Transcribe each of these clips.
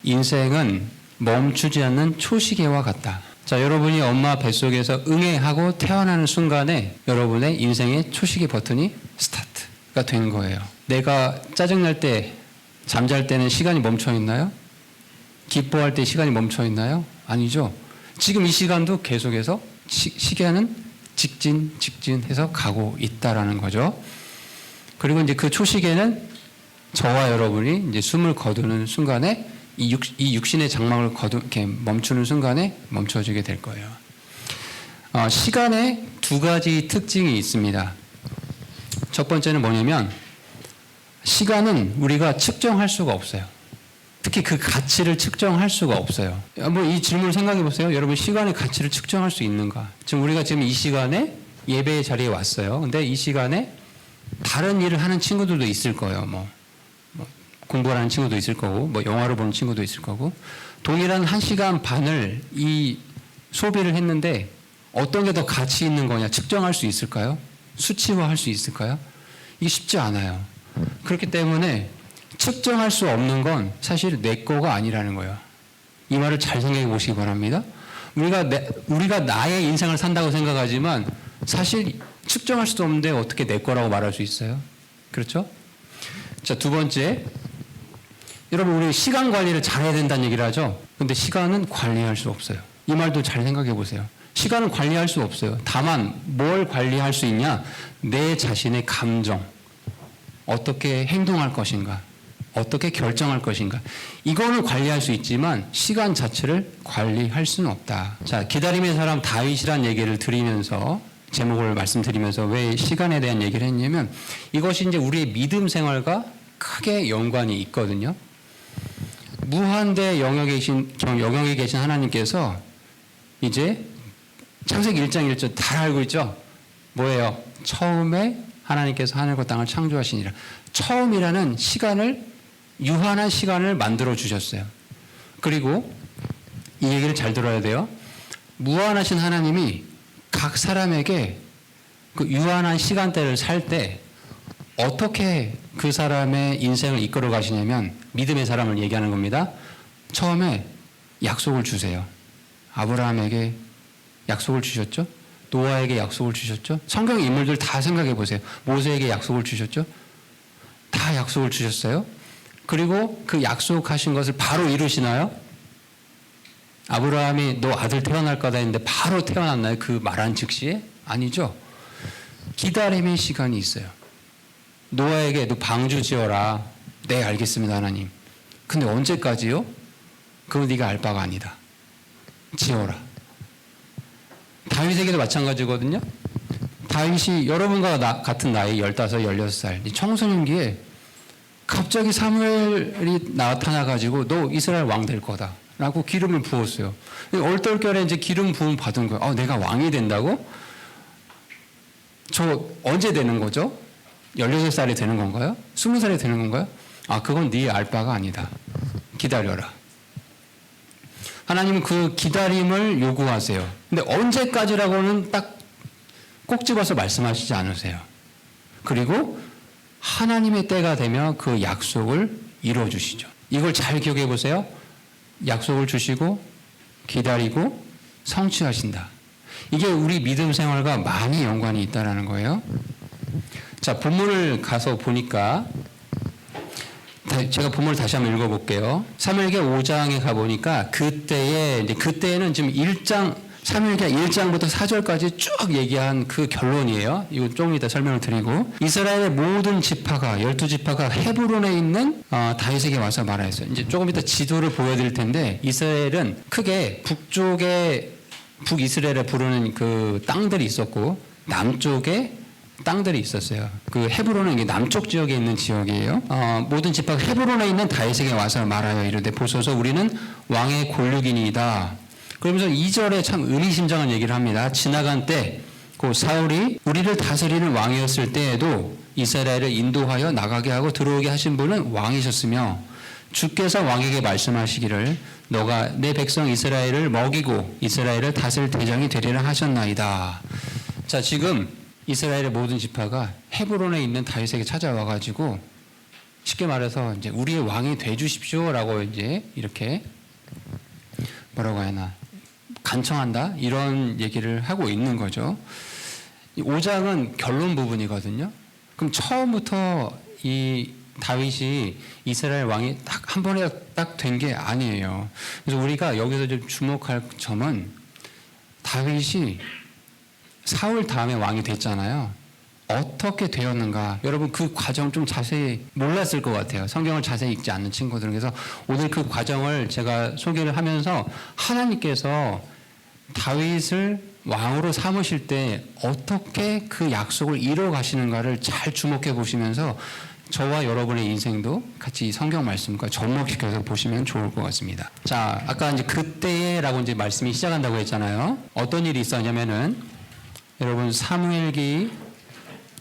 인생은 멈추지 않는 초시계와 같다. 자, 여러분이 엄마 뱃속에서 응애하고 태어나는 순간에 여러분의 인생의 초시계 버튼이 스타트가 된 거예요. 내가 짜증날 때, 잠잘 때는 시간이 멈춰 있나요? 기뻐할 때 시간이 멈춰 있나요? 아니죠. 지금 이 시간도 계속해서 시계는 직진해서 가고 있다라는 거죠. 그리고 이제 그 초시계는 저와 여러분이 이제 숨을 거두는 순간에 이 육신의 장막을 이렇게 멈추는 순간에 멈춰지게 될 거예요. 시간에 두 가지 특징이 있습니다. 첫 번째는 뭐냐면 시간은 우리가 측정할 수가 없어요. 특히 그 가치를 측정할 수가 없어요. 한번 이 질문을 생각해 보세요. 여러분, 시간의 가치를 측정할 수 있는가? 지금 우리가 지금 이 시간에 예배의 자리에 왔어요. 근데 이 시간에 다른 일을 하는 친구들도 있을 거예요. 뭐 공부를 하는 친구도 있을 거고, 뭐 영화를 보는 친구도 있을 거고, 동일한 1시간 반을 이 소비를 했는데 어떤 게 더 가치 있는 거냐 측정할 수 있을까요? 수치화할 수 있을까요? 이게 쉽지 않아요. 그렇기 때문에 측정할 수 없는 건 사실 내 거가 아니라는 거예요. 이 말을 잘 생각해 보시기 바랍니다. 우리가 나의 인생을 산다고 생각하지만 사실 측정할 수도 없는데 어떻게 내 거라고 말할 수 있어요? 그렇죠? 자, 두 번째, 여러분, 우리 시간 관리를 잘해야 된다는 얘기를 하죠. 근데 시간은 관리할 수 없어요. 이 말도 잘 생각해 보세요. 시간은 관리할 수 없어요. 다만 뭘 관리할 수 있냐? 내 자신의 감정, 어떻게 행동할 것인가, 어떻게 결정할 것인가, 이거는 관리할 수 있지만 시간 자체를 관리할 수는 없다. 자, 기다림의 사람 다윗이란 얘기를 드리면서, 제목을 말씀드리면서 왜 시간에 대한 얘기를 했냐면 이것이 이제 우리의 믿음 생활과 크게 연관이 있거든요. 무한대 영역에 계신 하나님께서 이제 창세기 1장 1절 다 알고 있죠? 뭐예요? 처음에 하나님께서 하늘과 땅을 창조하시니라. 처음이라는 시간을, 유한한 시간을 만들어 주셨어요. 그리고 이 얘기를 잘 들어야 돼요. 무한하신 하나님이 각 사람에게 그 유한한 시간대를 살 때 어떻게 그 사람의 인생을 이끌어 가시냐면 믿음의 사람을 얘기하는 겁니다. 처음에 약속을 주세요. 아브라함에게 약속을 주셨죠? 노아에게 약속을 주셨죠? 성경 인물들 다 생각해 보세요. 모세에게 약속을 주셨죠? 다 약속을 주셨어요. 그리고 그 약속하신 것을 바로 이루시나요? 아브라함이 너 아들 태어날 거다 했는데 바로 태어났나요? 그 말한 즉시에? 아니죠. 기다림의 시간이 있어요. 노아에게 너 방주 지어라. 네, 알겠습니다, 하나님. 근데 언제까지요? 그건 네가 알 바가 아니다. 지어라. 다윗에게도 마찬가지거든요. 다윗이 여러분과 같은 나이 15, 16살 청소년기에 갑자기 사무엘이 나타나가지고 너 이스라엘 왕 될 거다 라고 기름을 부었어요. 얼떨결에 이제 기름 부음 받은 거예요. 내가 왕이 된다고? 저 언제 되는 거죠? 16살이 되는 건가요? 20살이 되는 건가요? 그건 네 알 바가 아니다. 기다려라. 하나님은 그 기다림을 요구하세요. 근데 언제까지라고는 딱 꼭 집어서 말씀하시지 않으세요. 그리고 하나님의 때가 되면 그 약속을 이루어 주시죠. 이걸 잘 기억해 보세요. 약속을 주시고 기다리고 성취하신다. 이게 우리 믿음 생활과 많이 연관이 있다는 거예요. 자, 본문을 가서 보니까 제가 본문을 다시 한번 읽어볼게요. 사무엘기하 5장에 가보니까 그때에는 지금 사무엘기하 1장부터 4절까지 쭉 얘기한 그 결론이에요. 이거 조금 이따 설명을 드리고, 이스라엘의 모든 지파가 12지파가 헤브론에 있는 다윗에게 와서 말하였어요. 이제 조금 이따 지도를 보여드릴 텐데, 이스라엘은 크게 북이스라엘에 부르는 그 땅들이 있었고 남쪽에 땅들이 있었어요. 그 헤브론은 이게 남쪽 지역에 있는 지역이에요. 모든 지파가 헤브론에 있는 다윗에게 와서 말하여 이르되 보소서 우리는 왕의 권력이니이다. 그러면서 2절에 참 의미심장한 얘기를 합니다. 지나간 때 그 사울이 우리를 다스리는 왕이었을 때에도 이스라엘을 인도하여 나가게 하고 들어오게 하신 분은 왕이셨으며 주께서 왕에게 말씀하시기를 너가 내 백성 이스라엘을 먹이고 이스라엘을 다스릴 대장이 되리라 하셨나이다. 자, 지금 이스라엘의 모든 지파가 헤브론에 있는 다윗에게 찾아와가지고 쉽게 말해서 이제 우리의 왕이 돼 주십시오라고 이제 이렇게 뭐라고 하나 간청한다 이런 얘기를 하고 있는 거죠. 이 5장은 결론 부분이거든요. 그럼 처음부터 이 다윗이 이스라엘 왕이 딱 한 번에 딱 된 게 아니에요. 그래서 우리가 여기서 좀 주목할 점은 다윗이 사울 다음에 왕이 됐잖아요. 어떻게 되었는가? 여러분 그 과정 좀 자세히 몰랐을 것 같아요. 성경을 자세히 읽지 않는 친구들은. 그래서 오늘 그 과정을 제가 소개를 하면서 하나님께서 다윗을 왕으로 삼으실 때 어떻게 그 약속을 이뤄 가시는가를 잘 주목해 보시면서 저와 여러분의 인생도 같이 성경 말씀과 접목시켜서 보시면 좋을 것 같습니다. 자, 아까 이제 그때라고 이제 말씀이 시작한다고 했잖아요. 어떤 일이 있었냐면은 여러분 사무엘기,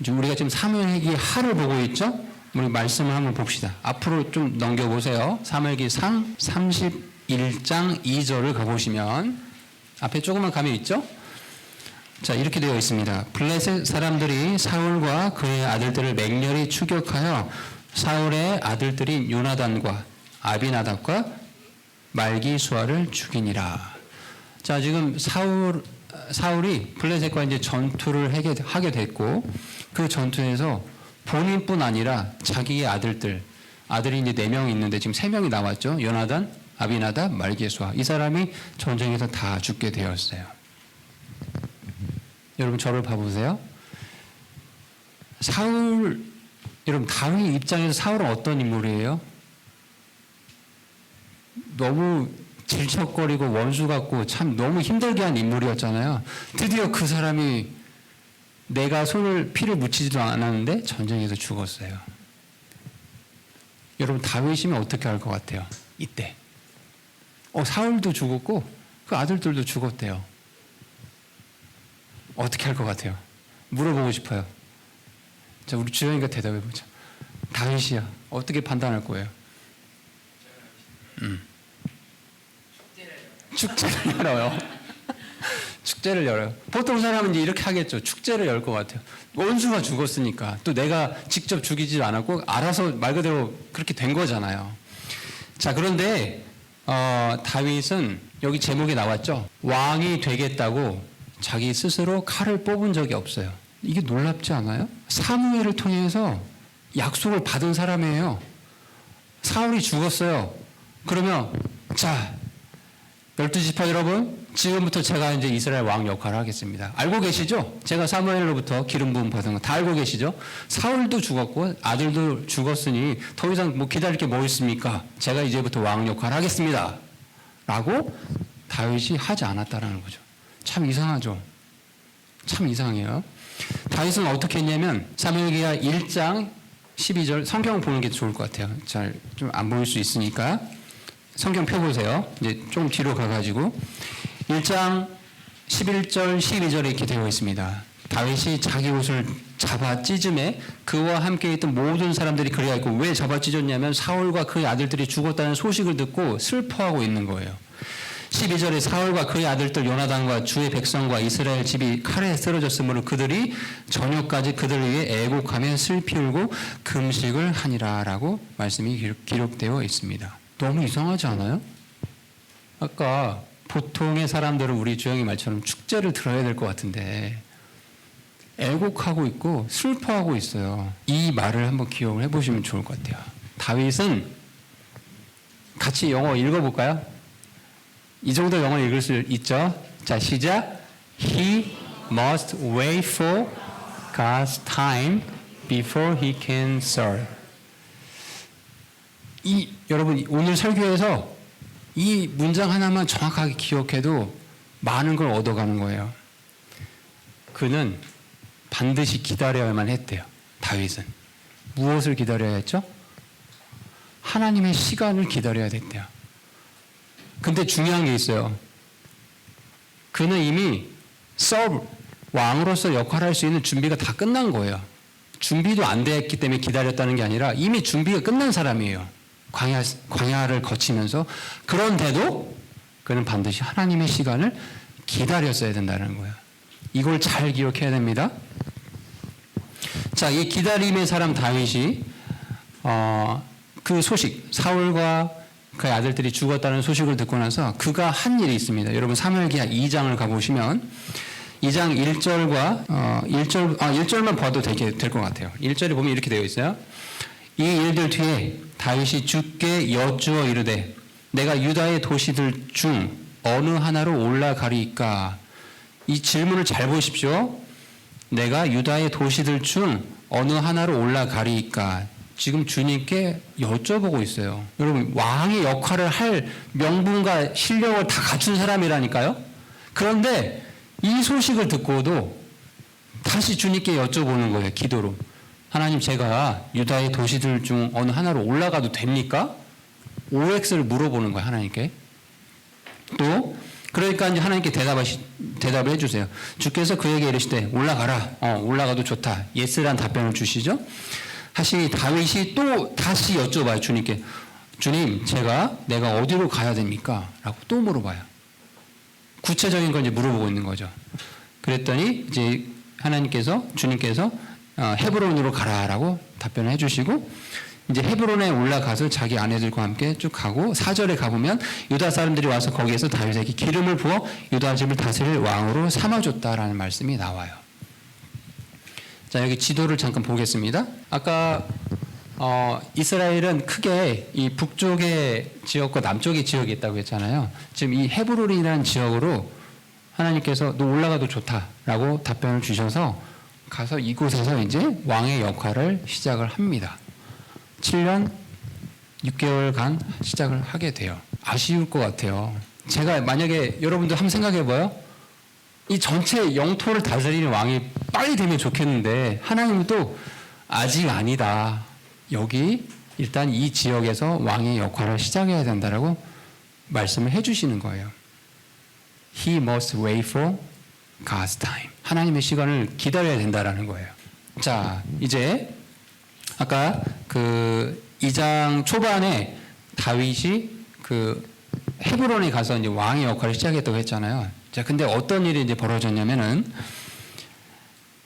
우리가 지금 사무엘기 하를 보고 있죠? 우리 말씀을 한번 봅시다. 앞으로 좀 넘겨보세요. 사무엘기 상 31장 2절을 가보시면 앞에 조그만 가면 있죠? 자, 이렇게 되어 있습니다. 블레셋 사람들이 사울과 그의 아들들을 맹렬히 추격하여 사울의 아들들인 요나단과 아비나답과 말기수아를 죽이니라. 자, 지금 사울이 블레셋과 이제 전투를 하게 됐고 그 전투에서 본인뿐 아니라 자기의 아들이 이제 4명이 있는데 지금 3명이 나왔죠. 요나단, 아비나답, 말기수아. 이 사람이 전쟁에서 다 죽게 되었어요. 여러분 저를 봐보세요. 여러분 다윗 입장에서 사울은 어떤 인물이에요? 너무 질척거리고 원수 같고 참 너무 힘들게 한 인물이었잖아요. 드디어 그 사람이 내가 피를 묻히지도 않았는데 전쟁에서 죽었어요. 여러분 다윗이면 어떻게 할 것 같아요? 이때 사울도 죽었고 그 아들들도 죽었대요. 어떻게 할 것 같아요? 물어보고 싶어요. 자, 우리 주영이가 대답해보죠. 다윗이야. 어떻게 판단할 거예요? 축제를 열어요. 축제를 열어요. 보통 사람은 이제 이렇게 하겠죠. 축제를 열 것 같아요. 원수가 죽었으니까. 또 내가 직접 죽이지 않았고 알아서 말 그대로 그렇게 된 거잖아요. 자, 그런데 다윗은 여기 제목에 나왔죠. 왕이 되겠다고 자기 스스로 칼을 뽑은 적이 없어요. 이게 놀랍지 않아요? 사무엘을 통해서 약속을 받은 사람이에요. 사울이 죽었어요. 그러면 자, 12지파 여러분, 지금부터 제가 이제 이스라엘 왕 역할을 하겠습니다. 알고 계시죠? 제가 사무엘로부터 기름 부음 받은 거 다 알고 계시죠? 사울도 죽었고 아들도 죽었으니 더 이상 뭐 기다릴 게 뭐 있습니까? 제가 이제부터 왕 역할을 하겠습니다. 라고 다윗이 하지 않았다라는 거죠. 참 이상하죠? 참 이상해요. 다윗은 어떻게 했냐면 사무엘기하 1장 12절 성경 보는 게 좋을 것 같아요. 잘 좀 안 보일 수 있으니까 성경 펴보세요. 이제 좀 뒤로 가가지고 1장 11절 12절에 이렇게 되어 있습니다. 다윗이 자기 옷을 잡아 찢음에 그와 함께 있던 모든 사람들이 그래야했고 왜 잡아 찢었냐면 사울과 그의 아들들이 죽었다는 소식을 듣고 슬퍼하고 있는 거예요. 12절에 사울과 그의 아들들 요나단과 주의 백성과 이스라엘 집이 칼에 쓰러졌으므로 그들이 저녁까지 그들을 위해 애곡하며 슬피 울고 금식을 하니라 라고 말씀이 기록되어 있습니다. 너무 이상하지 않아요? 아까 보통의 사람들은 우리 주영이 말처럼 축제를 들어야 될 것 같은데 애곡하고 있고 슬퍼하고 있어요. 이 말을 한번 기억을 해보시면 좋을 것 같아요. 다윗은 같이 영어 읽어볼까요? 이 정도 영어 읽을 수 있죠? 자, 시작. He must wait for God's time before he can serve. 여러분 오늘 설교에서 이 문장 하나만 정확하게 기억해도 많은 걸 얻어가는 거예요. 그는 반드시 기다려야만 했대요. 다윗은. 무엇을 기다려야 했죠? 하나님의 시간을 기다려야 됐대요. 근데 중요한 게 있어요. 그는 이미 왕으로서 역할을 할 수 있는 준비가 다 끝난 거예요. 준비도 안 됐기 때문에 기다렸다는 게 아니라 이미 준비가 끝난 사람이에요. 광야를 거치면서. 그런데도 그는 반드시 하나님의 시간을 기다렸어야 된다는 거예요. 이걸 잘 기억해야 됩니다. 자, 이 기다림의 사람 다윗이 그 소식, 사울과 그의 아들들이 죽었다는 소식을 듣고 나서 그가 한 일이 있습니다. 여러분 사무엘기하 2장을 가보시면 2장 1절과 1절만 봐도 될 것 같아요. 1절에 보면 이렇게 되어 있어요. 이 일들 뒤에 다윗이 주께 여쭈어 이르되 내가 유다의 도시들 중 어느 하나로 올라가리이까. 이 질문을 잘 보십시오. 내가 유다의 도시들 중 어느 하나로 올라가리이까. 지금 주님께 여쭤보고 있어요. 여러분 왕의 역할을 할 명분과 실력을 다 갖춘 사람이라니까요. 그런데 이 소식을 듣고도 다시 주님께 여쭤보는 거예요. 기도로. 하나님, 제가 유다의 도시들 중 어느 하나로 올라가도 됩니까? OX를 물어보는 거예요. 하나님께. 또 그러니까 이제 하나님께 대답을 해주세요. 주께서 그에게 이르시되 올라가라. 올라가도 좋다. 예스란 답변을 주시죠. 다시 다윗이 또 다시 여쭤봐요. 주님께. 주님, 내가 어디로 가야 됩니까? 라고 또 물어봐요. 구체적인 걸 이제 물어보고 있는 거죠. 그랬더니 이제 주님께서 헤브론으로 가라라고 답변을 해주시고 이제 헤브론에 올라가서 자기 아내들과 함께 쭉 가고 4절에 가보면 유다 사람들이 와서 거기에서 다윗에게 기름을 부어 유다 집을 다스릴 왕으로 삼아줬다라는 말씀이 나와요. 자, 여기 지도를 잠깐 보겠습니다. 아까 이스라엘은 크게 이 북쪽의 지역과 남쪽의 지역이 있다고 했잖아요. 지금 이 헤브론이라는 지역으로 하나님께서 너 올라가도 좋다라고 답변을 주셔서 가서 이곳에서 이제 왕의 역할을 시작을 합니다. 7년 6개월간 시작을 하게 돼요. 아쉬울 것 같아요. 제가 만약에 여러분들 한번 생각해봐요. 이 전체 영토를 다스리는 왕이 빨리 되면 좋겠는데 하나님은 또 아직 아니다. 여기 일단 이 지역에서 왕의 역할을 시작해야 된다라고 말씀을 해주시는 거예요. He must wait for God's time. 하나님의 시간을 기다려야 된다라는 거예요. 자, 이제 아까 그 2장 초반에 다윗이 그 헤브론에 가서 이제 왕의 역할을 시작했다고 했잖아요. 자, 근데 어떤 일이 이제 벌어졌냐면은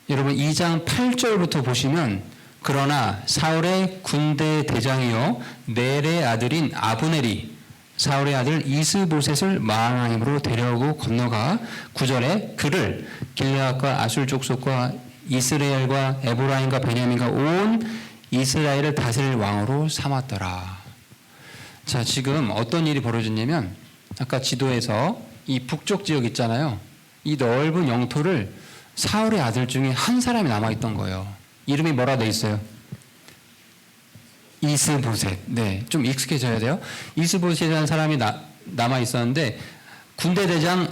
여러분 2장 8절부터 보시면 그러나 사울의 군대 대장이요 넬의 아들인 아브넬이 사울의 아들 이스보셋을 마하나임으로 데려오고 건너가 9절에 그를 길르앗과 아술 족속과 이스라엘과 에브라임과 베냐민과 온 이스라엘을 다스릴 왕으로 삼았더라. 자, 지금 어떤 일이 벌어졌냐면 아까 지도에서 이 북쪽 지역 있잖아요. 이 넓은 영토를 사울의 아들 중에 한 사람이 남아있던 거예요. 이름이 뭐라 돼 있어요? 이스보셋. 네, 좀 익숙해져야 돼요. 이스보셋이라는 사람이 남아 있었는데 군대 대장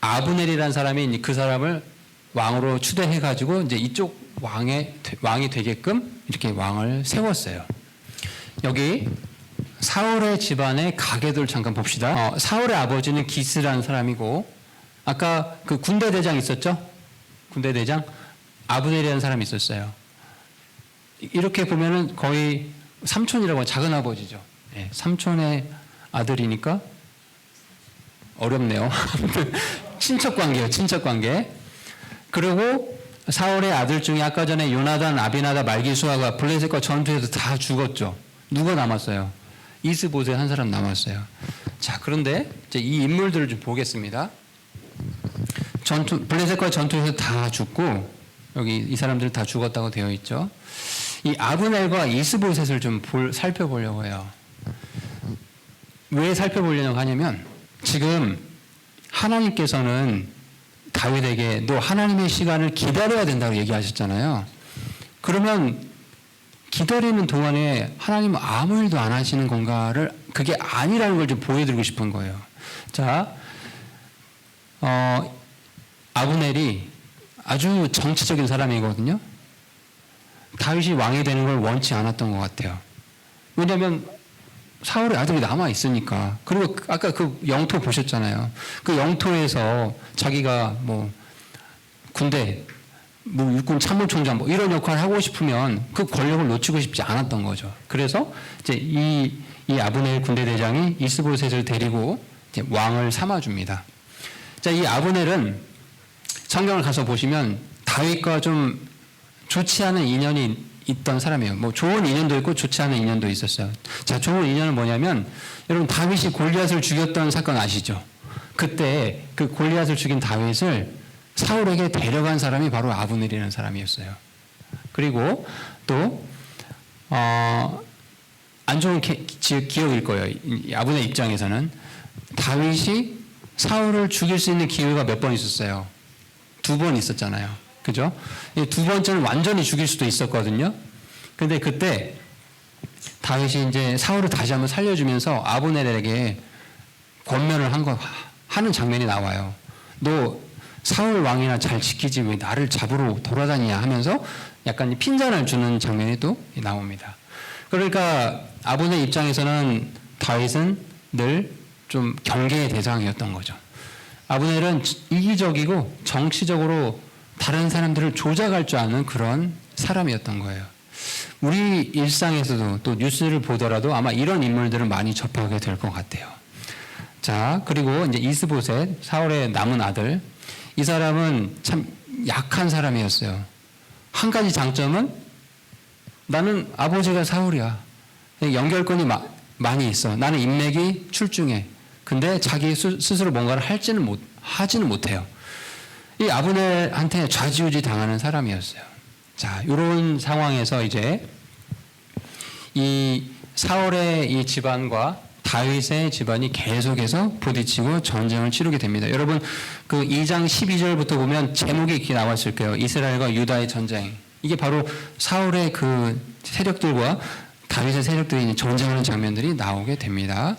아브넬이라는 사람이 그 사람을 왕으로 추대해가지고 이제 이쪽 왕이 되게끔 이렇게 왕을 세웠어요. 여기 사울의 집안의 가계들 잠깐 봅시다. 사울의 아버지는 기스라는 사람이고 아까 그 군대 대장 있었죠? 군대 대장 아브넬이라는 사람이 있었어요. 이렇게 보면은 거의 삼촌이라고 하면 작은 아버지죠. 네, 삼촌의 아들이니까 어렵네요. 친척 관계예요. 친척 관계. 그리고 사울의 아들 중에 아까 전에 요나단, 아비나다, 말기수아가 블레셋과 전투에서 다 죽었죠. 누가 남았어요? 이스보셋 한 사람 남았어요. 자, 그런데 이제 이 인물들을 좀 보겠습니다. 블레셋과 전투에서 다 죽고 여기 이 사람들 다 죽었다고 되어 있죠. 이 아브넬과 이스보셋을 좀 살펴보려고 해요. 왜 살펴보려고 하냐면 지금 하나님께서는 다윗에게 너 하나님의 시간을 기다려야 된다고 얘기하셨잖아요. 그러면 기다리는 동안에 하나님은 아무 일도 안 하시는 건가를 그게 아니라는 걸 좀 보여드리고 싶은 거예요. 자, 아브넬이 아주 정치적인 사람이거든요. 다윗이 왕이 되는 걸 원치 않았던 것 같아요. 왜냐하면 사울의 아들이 남아 있으니까. 그리고 아까 그 영토 보셨잖아요. 그 영토에서 자기가 뭐 군대, 뭐 육군 참모총장 뭐 이런 역할을 하고 싶으면 그 권력을 놓치고 싶지 않았던 거죠. 그래서 이제 이 아브넬 군대 대장이 이스보셋을 데리고 이제 왕을 삼아줍니다. 자, 이 아브넬은 성경을 가서 보시면 다윗과 좀 좋지 않은 인연이 있던 사람이에요. 뭐 좋은 인연도 있고 좋지 않은 인연도 있었어요. 자, 좋은 인연은 뭐냐면 여러분 다윗이 골리앗을 죽였던 사건 아시죠? 그때 그 골리앗을 죽인 다윗을 사울에게 데려간 사람이 바로 아브넬이라는 사람이었어요. 그리고 또 안 좋은 기억일 거예요. 아브넬 입장에서는 다윗이 사울을 죽일 수 있는 기회가 몇 번 있었어요. 2번 있었잖아요. 그죠? 두 번째는 완전히 죽일 수도 있었거든요. 근데 그때 다윗이 이제 사울을 다시 한번 살려주면서 아브넬에게 권면을 하는 장면이 나와요. 너 사울 왕이나 잘 지키지 왜 나를 잡으러 돌아다니냐 하면서 약간 핀잔을 주는 장면이 또 나옵니다. 그러니까 아브넬 입장에서는 다윗은 늘 좀 경계의 대상이었던 거죠. 아브넬은 이기적이고 정치적으로 다른 사람들을 조작할 줄 아는 그런 사람이었던 거예요. 우리 일상에서도 또 뉴스를 보더라도 아마 이런 인물들을 많이 접하게 될 것 같아요. 자, 그리고 이제 이스보셋, 사울의 남은 아들. 이 사람은 참 약한 사람이었어요. 한 가지 장점은 나는 아버지가 사울이야. 연결권이 많이 있어. 나는 인맥이 출중해. 근데 자기 스스로 뭔가를 하지는 못해요. 이 아브넬한테 좌지우지 당하는 사람이었어요. 자, 이런 상황에서 이제 이 사울의 이 집안과 다윗의 집안이 계속해서 부딪히고 전쟁을 치르게 됩니다. 여러분 그 2장 12절부터 보면 제목이 이렇게 나왔을 거예요. 이스라엘과 유다의 전쟁. 이게 바로 사울의 그 세력들과 다윗의 세력들이 전쟁하는 장면들이 나오게 됩니다.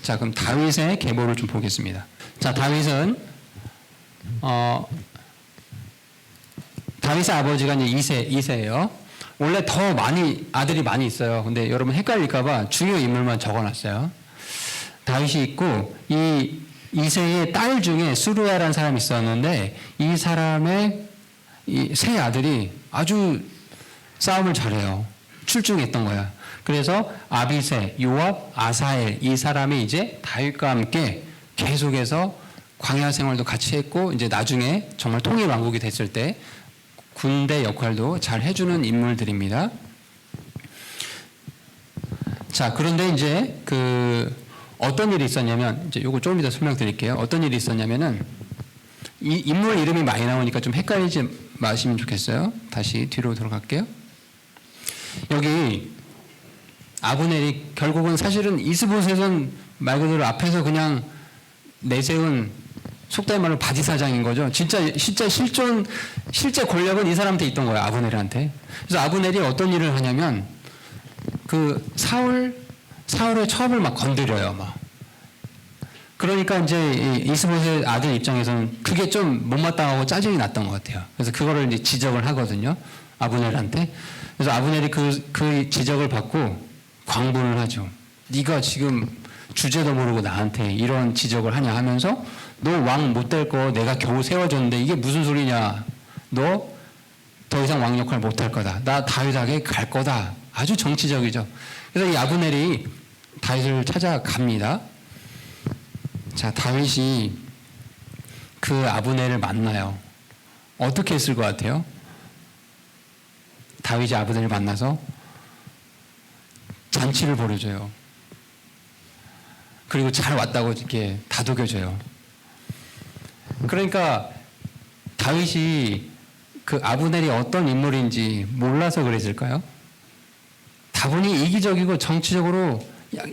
자, 그럼 다윗의 계보를 좀 보겠습니다. 자, 다윗은 다윗의 아버지가 이제 이세예요. 원래 더 아들이 많이 있어요. 근데 여러분 헷갈릴까봐 중요 인물만 적어놨어요. 다윗이 있고 이 이세의 딸 중에 수르야라는 사람이 있었는데 이 사람의 이 세 아들이 아주 싸움을 잘해요. 출중했던 거야. 그래서 아비세, 요압, 아사엘 이 사람이 이제 다윗과 함께 계속해서 광야 생활도 같이 했고 이제 나중에 정말 통일 왕국이 됐을 때 군대 역할도 잘 해주는 인물들입니다. 자, 그런데 이제 어떤 일이 있었냐면 이제 요거 조금 이따 설명드릴게요. 어떤 일이 있었냐면은 이 인물 이름이 많이 나오니까 좀 헷갈리지 마시면 좋겠어요. 다시 뒤로 들어갈게요. 여기 아브넬이 결국은 사실은 이스보셋은 말 그대로 앞에서 그냥 내세운 속된 말로 바지사장인 거죠. 실제 권력은 이 사람한테 있던 거예요. 아브넬한테. 그래서 아브넬이 어떤 일을 하냐면 사울의 첩을 막 건드려요. 막. 그러니까 이제 이스보셋 아들 입장에서는 그게 좀 못마땅하고 짜증이 났던 것 같아요. 그래서 그거를 이제 지적을 하거든요. 아브넬한테. 그래서 아브넬이 그 지적을 받고 광분을 하죠. 네가 지금 주제도 모르고 나한테 이런 지적을 하냐 하면서 너 왕 못 될 거 내가 겨우 세워줬는데 이게 무슨 소리냐. 너 더 이상 왕 역할 못 할 거다. 나 다윗에게 갈 거다. 아주 정치적이죠. 그래서 이 아브넬이 다윗을 찾아갑니다. 자, 다윗이 그 아브넬을 만나요. 어떻게 했을 것 같아요? 다윗이 아브넬을 만나서 잔치를 벌여줘요. 그리고 잘 왔다고 이렇게 다독여줘요. 그러니까 다윗이 그 아브넬이 어떤 인물인지 몰라서 그랬을까요? 다분히 이기적이고 정치적으로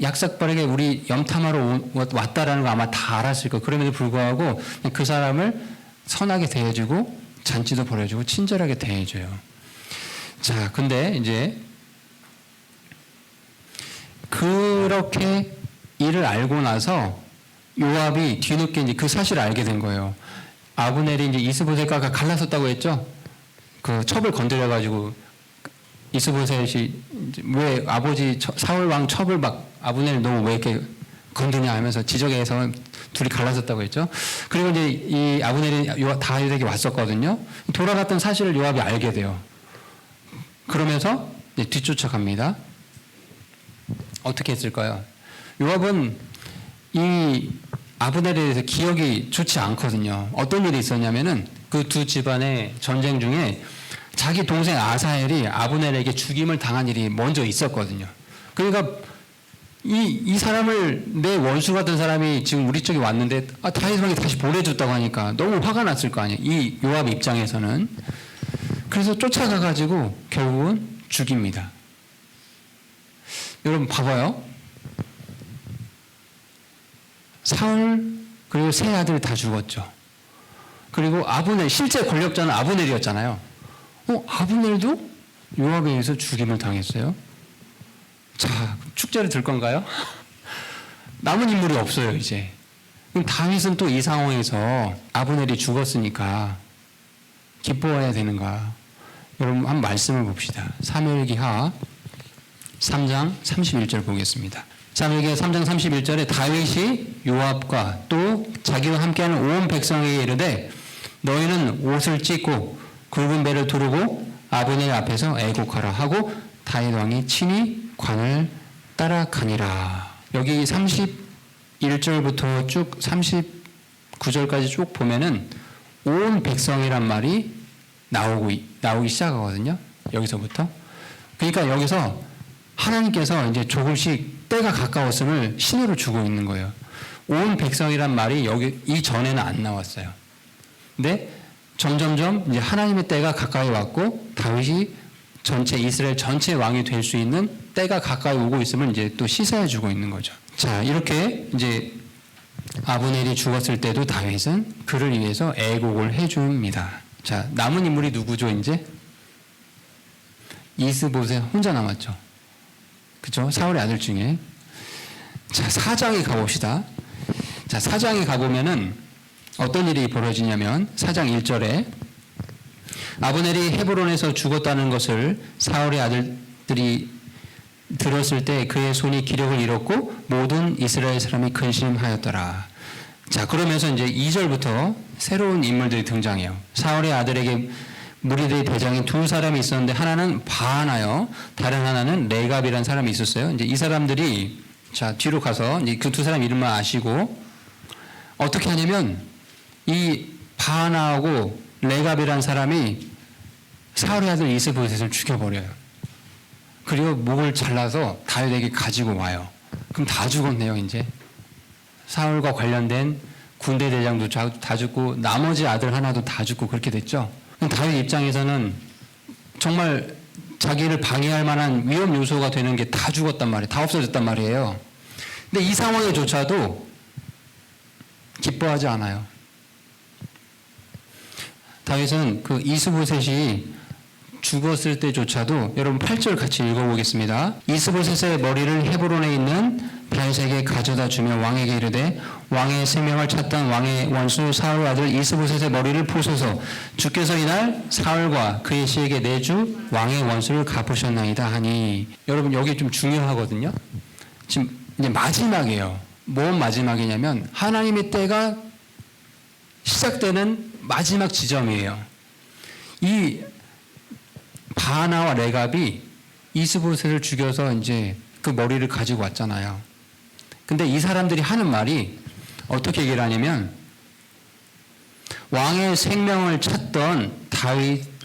약삭빠르게 우리 염탐하러 왔다라는 거 아마 다 알았을 거예요. 그럼에도 불구하고 그 사람을 선하게 대해주고 잔치도 벌여주고 친절하게 대해줘요. 자, 근데 이제 그렇게 일을 알고 나서 요압이 뒤늦게 이제 그 사실을 알게 된 거예요. 아브넬이 이제 이스보셋과 갈라섰다고 했죠. 그 첩을 건드려가지고 이스보셋이 왜 아버지 사울 왕 첩을 막 아브넬 너 왜 이렇게 건드냐 하면서 지적해서 둘이 갈라섰다고 했죠. 그리고 이제 이 아브넬이 다윗에게 왔었거든요. 돌아갔던 사실을 요압이 알게 돼요. 그러면서 이제 뒤쫓아갑니다. 어떻게 했을까요? 요압은 이 아브넬에 대해서 기억이 좋지 않거든요. 어떤 일이 있었냐면은 그 두 집안의 전쟁 중에 자기 동생 아사엘이 아브넬에게 죽임을 당한 일이 먼저 있었거든요. 그러니까 이 사람을 내 원수 같은 사람이 지금 우리 쪽에 왔는데 다윗 왕이 다시 보내줬다고 하니까 너무 화가 났을 거 아니에요. 이 요압 입장에서는. 그래서 쫓아가가지고 결국은 죽입니다. 여러분 봐봐요. 사울 그리고 세 아들 다 죽었죠. 그리고 아브넬, 실제 권력자는 아브넬이었잖아요. 아브넬도 요압에 의해서 죽임을 당했어요. 자, 축제를 들 건가요? 남은 인물이 없어요, 이제. 그럼 다윗은 또 이 상황에서 아브넬이 죽었으니까 기뻐해야 되는가? 여러분, 한 말씀을 봅시다. 사무엘기하 3장 31절 보겠습니다. 사무엘기하 3장 31절에 다윗이 요압과 또 자기와 함께하는 온 백성에게 이르되 너희는 옷을 찢고 굵은 배를 두르고 아브넬 앞에서 애곡하라 하고 다윗 왕이 친히 관을 따라가니라. 여기 31절부터 쭉 39절까지 쭉 보면은 온 백성이란 말이 나오기 시작하거든요. 여기서부터. 그러니까 여기서 하나님께서 이제 조금씩 때가 가까웠음을 신호를 주고 있는 거예요. 온 백성이란 말이 여기 이전에는 안 나왔어요. 근데 점점점 이제 하나님의 때가 가까이 왔고 다윗이 전체 이스라엘 전체 왕이 될 수 있는 때가 가까이 오고 있음을 이제 또 시사해 주고 있는 거죠. 자, 이렇게 이제 아브넬이 죽었을 때도 다윗은 그를 위해서 애곡을 해 줍니다. 자, 남은 인물이 누구죠, 이제? 이스보셋 혼자 남았죠. 그죠? 사울의 아들 중에. 자, 사장에 가봅시다. 자, 사장에 가보면은 어떤 일이 벌어지냐면 4장 1절에 아브넬이 헤브론에서 죽었다는 것을 사울의 아들들이 들었을 때 그의 손이 기력을 잃었고 모든 이스라엘 사람이 근심하였더라. 자, 그러면서 이제 2절부터 새로운 인물들이 등장해요. 사울의 아들에게 무리들의 대장인 두 사람이 있었는데 하나는 바하나요, 다른 하나는 레갑이라는 사람이 있었어요. 이제 이 사람들이 자 뒤로 가서 이제 그 두 사람 이름만 아시고 어떻게 하냐면 이 바하나하고 레갑이라는 사람이 사울의 아들 이스보셋을 죽여버려요. 그리고 목을 잘라서 다윗에게 가지고 와요. 그럼 다 죽었네요, 이제. 사울과 관련된 군대 대장도 다 죽고 나머지 아들 하나도 다 죽고 그렇게 됐죠. 다윗 입장에서는 정말 자기를 방해할 만한 위험 요소가 되는 게 다 죽었단 말이에요. 다 없어졌단 말이에요. 근데 이 상황에조차도 기뻐하지 않아요. 다윗은 그 이스보셋이 죽었을 때조차도 여러분 8절 같이 읽어보겠습니다. 이스보셋의 머리를 헤브론에 있는 다윗에게 가져다 주며 왕에게 이르되 왕의 생명을 찾던 왕의 원수 사울 아들 이스보셋의 머리를 부소서. 주께서 이날 사울과 그의 씨에게 내주 왕의 원수를 갚으셨나이다 하니. 여러분 여기 좀 중요하거든요. 지금 이제 마지막이에요. 뭔 마지막이냐면 하나님의 때가 시작되는 마지막 지점이에요. 이 바하나와 레갑이 이스보셋을 죽여서 이제 그 머리를 가지고 왔잖아요. 근데 이 사람들이 하는 말이 어떻게 얘기를 하냐면 왕의 생명을 찾던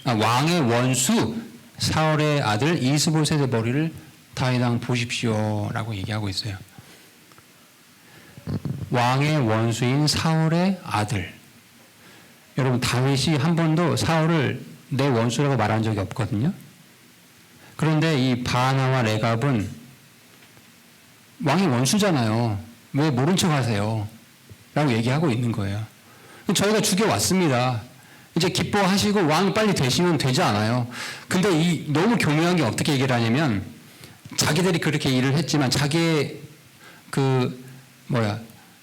왕의 원수 사울의 아들 이스보셋의 머리를 다윗왕 보십시오라고 얘기하고 있어요. 왕의 원수인 사울의 아들. 여러분 다윗이 한 번도 사울을 내 원수라고 말한 적이 없거든요. 그런데 이 바하나와 레갑은 왕의 원수잖아요. 왜 모른 척 하세요? 라고 얘기하고 있는 거예요. 저희가 죽여왔습니다. 이제 기뻐하시고 왕이 빨리 되시면 되지 않아요. 근데 너무 교묘한 게 어떻게 얘기를 하냐면 자기들이 그렇게 일을 했지만 자기의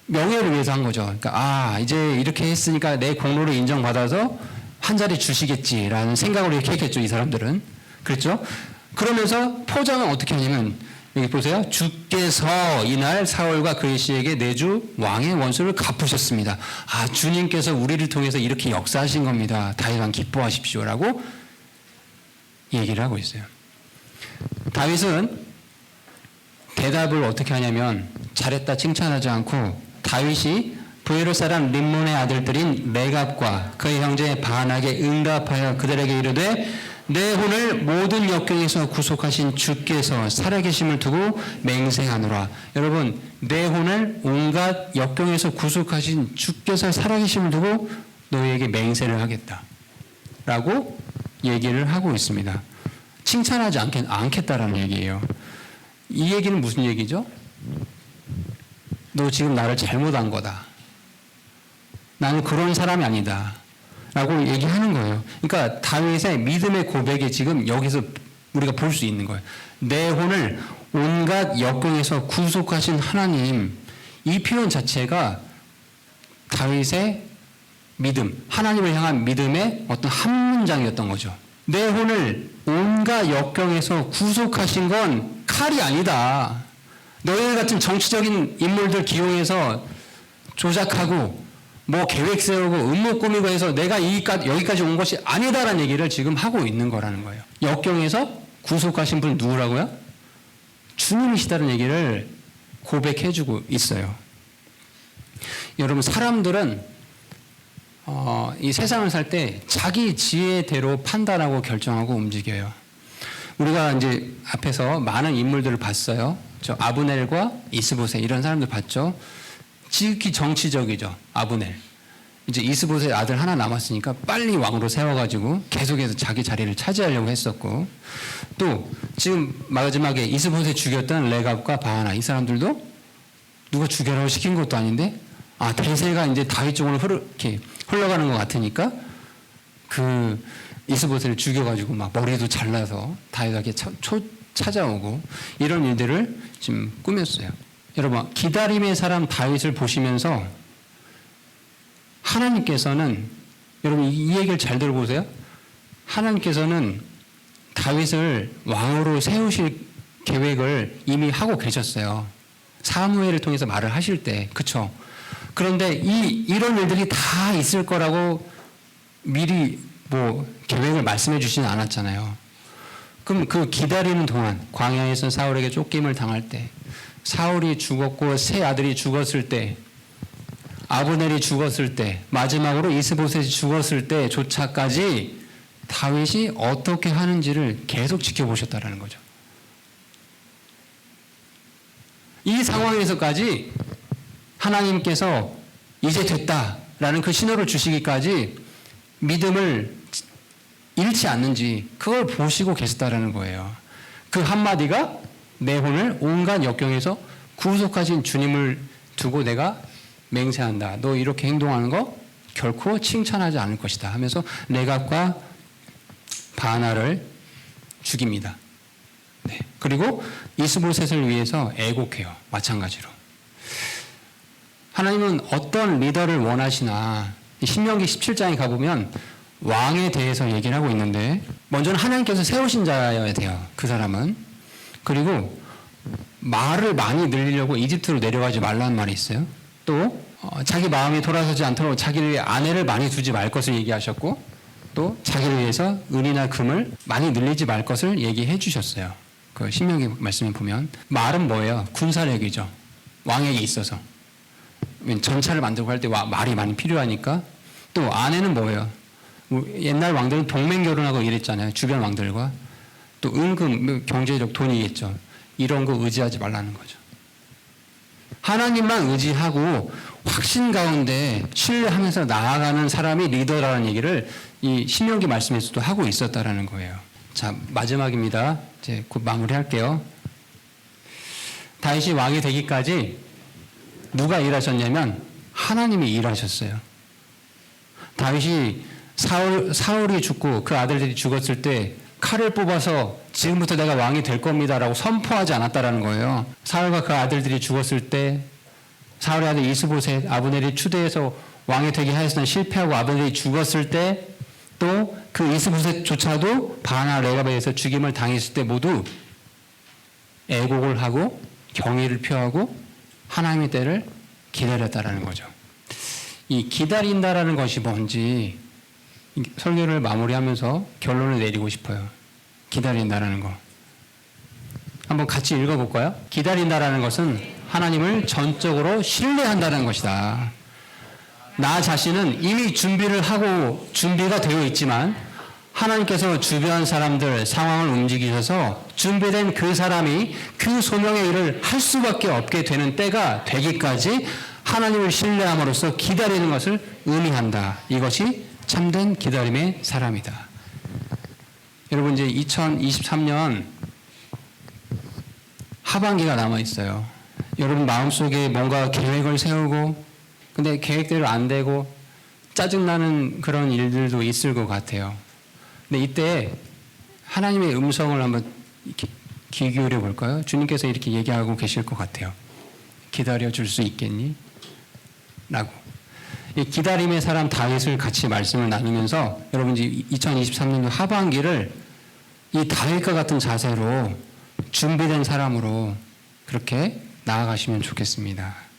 명예를 위해서 한 거죠. 그러니까 이제 이렇게 했으니까 내 공로를 인정받아서 한 자리 주시겠지라는 생각으로 이렇게 했겠죠, 이 사람들은. 그렇죠? 그러면서 포장은 어떻게 하냐면 여기 보세요. 주께서 이날 사울과 그의 씨에게 내주 왕의 원수를 갚으셨습니다. 주님께서 우리를 통해서 이렇게 역사하신 겁니다. 다윗왕 기뻐하십시오라고 얘기를 하고 있어요. 다윗은 대답을 어떻게 하냐면 잘했다 칭찬하지 않고 다윗이 브에롯 사람 림몬의 아들들인 레갑과 그의 형제 바하나에게 응답하여 그들에게 이르되 내 혼을 모든 역경에서 구속하신 주께서 살아계심을 두고 맹세하노라. 여러분, 내 혼을 온갖 역경에서 구속하신 주께서 살아계심을 두고 너희에게 맹세를 하겠다 라고 얘기를 하고 있습니다. 칭찬하지 않겠다라는 얘기예요. 이 얘기는 무슨 얘기죠? 너 지금 나를 잘못한 거다. 나는 그런 사람이 아니다 라고 얘기하는 거예요. 그러니까 다윗의 믿음의 고백이 지금 여기서 우리가 볼 수 있는 거예요. 내 혼을 온갖 역경에서 구속하신 하나님, 이 표현 자체가 다윗의 믿음, 하나님을 향한 믿음의 어떤 한 문장이었던 거죠. 내 혼을 온갖 역경에서 구속하신 건 칼이 아니다. 너희 같은 정치적인 인물들 기용해서 조작하고 뭐 계획 세우고 음모 꾸미고 해서 내가 여기까지 온 것이 아니다라는 얘기를 지금 하고 있는 거라는 거예요. 역경에서 구속하신 분 누구라고요? 주님이시다는 얘기를 고백해주고 있어요. 여러분, 사람들은 이 세상을 살 때 자기 지혜대로 판단하고 결정하고 움직여요. 우리가 이제 앞에서 많은 인물들을 봤어요. 저 아브넬과 이스보셋 이런 사람들 봤죠. 지극히 정치적이죠. 아브넬. 이제 이스보셋 아들 하나 남았으니까 빨리 왕으로 세워가지고 계속해서 자기 자리를 차지하려고 했었고, 또 지금 마지막에 이스보셋 죽였던 레갑과 바하나, 이 사람들도 누가 죽여라고 시킨 것도 아닌데 대세가 이제 다윗 쪽으로 이렇게 흘러가는 것 같으니까 그 이스보셋을 죽여가지고 막 머리도 잘라서 다윗에게 찾아오고 이런 일들을 지금 꾸몄어요. 여러분, 기다림의 사람 다윗을 보시면서 하나님께서는, 여러분 이 얘기를 잘 들어보세요. 하나님께서는 다윗을 왕으로 세우실 계획을 이미 하고 계셨어요. 사무엘을 통해서 말을 하실 때, 그쵸? 그런데 이런 일들이 다 있을 거라고 미리 뭐 계획을 말씀해 주지는 않았잖아요. 그럼 그 기다리는 동안 광야에서 사울에게 쫓김을 당할 때, 사울이 죽었고 세 아들이 죽었을 때, 아브넬이 죽었을 때, 마지막으로 이스보셋이 죽었을 때조차까지 다윗이 어떻게 하는지를 계속 지켜보셨다라는 거죠. 이 상황에서까지 하나님께서 이제 됐다라는 그 신호를 주시기까지 믿음을 잃지 않는지 그걸 보시고 계셨다라는 거예요. 그 한마디가 내 혼을 온갖 역경에서 구속하신 주님을 두고 내가 맹세한다. 너 이렇게 행동하는 거 결코 칭찬하지 않을 것이다 하면서 레갑과 바하나를 죽입니다. 네. 그리고 이스보셋을 위해서 애곡해요. 마찬가지로. 하나님은 어떤 리더를 원하시나, 신명기 17장에 가보면 왕에 대해서 얘기를 하고 있는데, 먼저는 하나님께서 세우신 자여야 돼요. 그 사람은. 그리고 말을 많이 늘리려고 이집트로 내려가지 말라는 말이 있어요. 또 자기 마음이 돌아서지 않도록 자기를 위해 아내를 많이 두지 말 것을 얘기하셨고, 또 자기를 위해서 은이나 금을 많이 늘리지 말 것을 얘기해 주셨어요. 그 신명기 말씀에 보면 말은 뭐예요? 군사력이죠. 왕에게 있어서 전차를 만들고 할 때 말이 많이 필요하니까. 또 아내는 뭐예요? 옛날 왕들은 동맹 결혼하고 이랬잖아요. 주변 왕들과. 또 은금, 경제적 돈이겠죠. 이런 거 의지하지 말라는 거죠. 하나님만 의지하고 확신 가운데 신뢰하면서 나아가는 사람이 리더라는 얘기를 이 신명기 말씀에서도 하고 있었다라는 거예요. 자, 마지막입니다. 이제 곧 마무리할게요. 다윗이 왕이 되기까지 누가 일하셨냐면 하나님이 일하셨어요. 다윗이 사울이 죽고 그 아들들이 죽었을 때 칼을 뽑아서 지금부터 내가 왕이 될 겁니다라고 선포하지 않았다라는 거예요. 사울과 그 아들들이 죽었을 때, 사울의 아들 이스보셋, 아브넬이 추대해서 왕이 되게 하였으나 실패하고 아브넬이 죽었을 때, 또 그 이스보셋조차도 바하나 레갑에 의해서 죽임을 당했을 때 모두 애곡을 하고 경의를 표하고 하나님의 때를 기다렸다라는 거죠. 이 기다린다라는 것이 뭔지 설교를 마무리하면서 결론을 내리고 싶어요. 기다린다라는 거. 한번 같이 읽어볼까요? 기다린다라는 것은 하나님을 전적으로 신뢰한다는 것이다. 나 자신은 이미 준비가 되어 있지만 하나님께서 주변 사람들 상황을 움직이셔서 준비된 그 사람이 그 소명의 일을 할 수밖에 없게 되는 때가 되기까지 하나님을 신뢰함으로써 기다리는 것을 의미한다. 이것이 참된 기다림의 사람이다. 여러분, 이제 2023년 하반기가 남아 있어요. 여러분 마음속에 뭔가 계획을 세우고 근데 계획대로 안 되고 짜증나는 그런 일들도 있을 것 같아요. 근데 이때 하나님의 음성을 한번 귀 기울여 볼까요? 주님께서 이렇게 얘기하고 계실 것 같아요. 기다려 줄 수 있겠니? 라고. 이 기다림의 사람 다윗을 같이 말씀을 나누면서 여러분 이제 2023년도 하반기를 이 다윗과 같은 자세로 준비된 사람으로 그렇게 나아가시면 좋겠습니다.